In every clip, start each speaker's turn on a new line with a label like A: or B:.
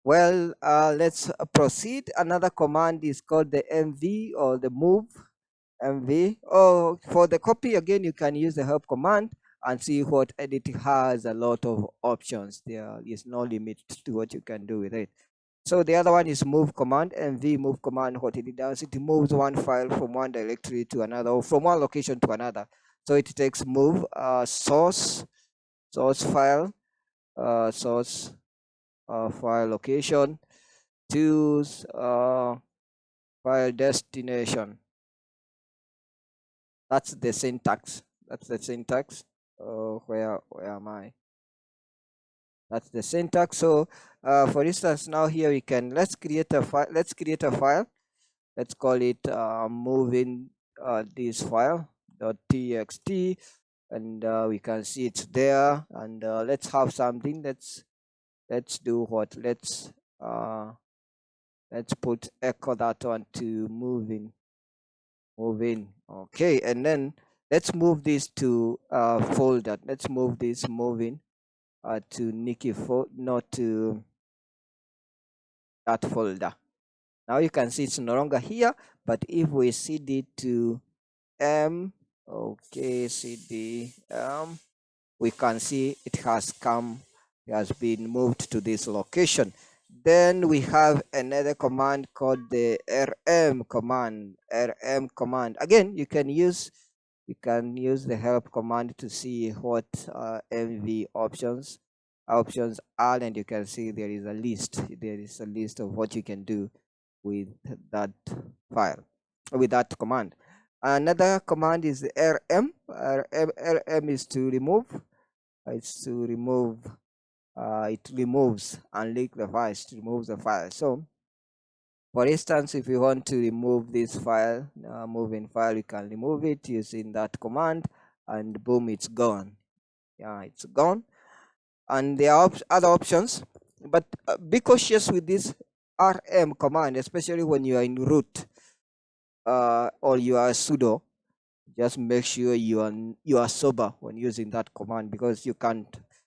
A: Well, let's proceed. Another command is called the mv or the move mv. Or for the copy, again, you can use the help command and see what edit has a lot of options. There is no limit to what you can do with it. So the other one is move command. Mv move command, what it does, it moves one file from one directory to another, or from one location to another. So it takes move source file, source file location, choose file destination. That's the syntax. That's the syntax. Where am I? That's the syntax. So for instance, now here we can, let's create a file. Let's call it moving this file .txt, and we can see it's there. And let's have something. Let's do what? Let's put echo that one to moving. Okay, and then let's move this to folder. Let's move this moving to Nikki not to that folder. Now you can see it's no longer here, but if we cd to okay, cd we can see it has been moved to this location. Then we have another command called the rm command. Again, you can use the help command to see what mv options are, and you can see there is a list of what you can do with that file, with that command. Another command is the rm. Rm is to remove. It's to remove. It removes, unlike the file, it removes the file. So for instance, if you want to remove this file, moving file, you can remove it using that command, and boom, it's gone. Yeah, it's gone. And there are other options, but be cautious with this rm command, especially when you are in root or you are sudo. Just make sure you are sober when using that command, because you can't.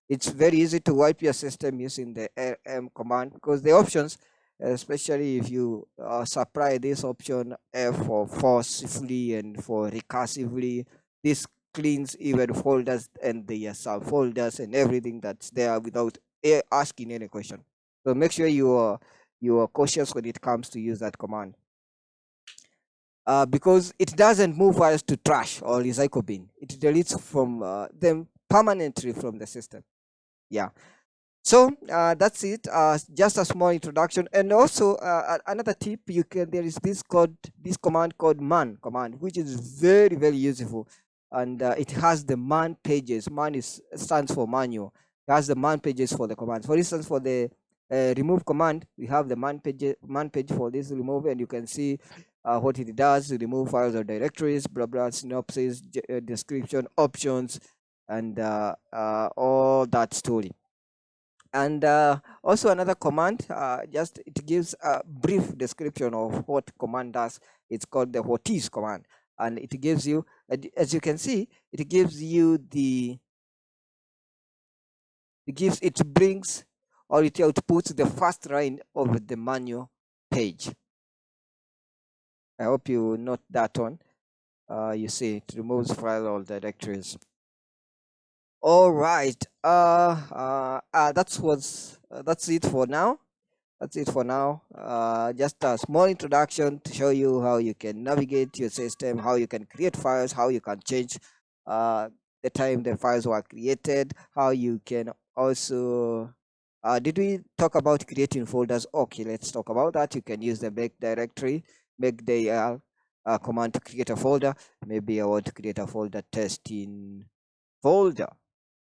A: It's very easy to wipe your system using the rm command, because the options, especially if you supply this option for forcefully and for recursively, this cleans even folders and the subfolders and everything that's there without asking any question. So make sure you are cautious when it comes to use that command. Because it doesn't move files to trash or recycle bin. It deletes from them permanently from the system. Yeah. So that's it. Just a small introduction, and also another tip. There is this command called man command, which is very useful, and it has the man pages. Stands for manual. It has the man pages for the commands. For instance, for the remove command, we have the man page for this remove, and you can see what it does: remove files or directories, blah blah, synopsis, description, options, and all that story. And also another command, just it gives a brief description of what command does. It's called the what is command, and it gives you, as you can see, it gives you it brings, or it outputs the first line of the manual page. I hope you note that one. You see, it removes file or directories. All right. That's it for now. Just a small introduction to show you how you can navigate your system, how you can create files, how you can change the time the files were created, how you can also did we talk about creating folders? Okay, let's talk about that. You can use the make command to create a folder. Maybe I want to create a folder, testing folder,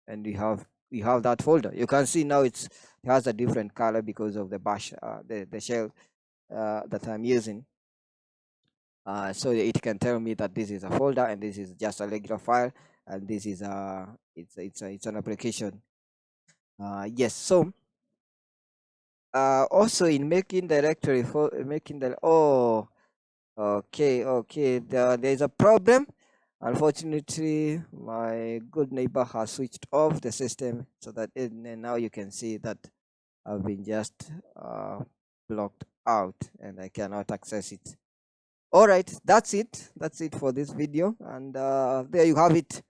A: and we have that folder. You can see now it has a different color because of the bash, the shell that I'm using. So it can tell me that this is a folder and this is just a regular file, and this is it's an application. Yes. So also in making directory for making the okay, there's a problem. Unfortunately, my good neighbor has switched off the system, so that now you can see that have been just blocked out and I cannot access it. All right, that's it. That's it for this video. And there you have it.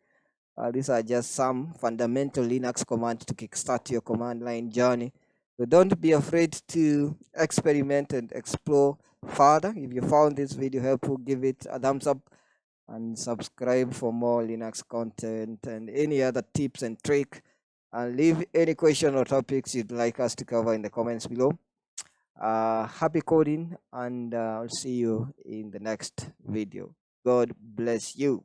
A: These are just some fundamental Linux commands to kickstart your command line journey. So don't be afraid to experiment and explore further. If you found this video helpful, give it a thumbs up and subscribe for more Linux content and any other tips and tricks. And leave any question or topics you'd like us to cover in the comments below. Happy coding, and I'll see you in the next video. God bless you.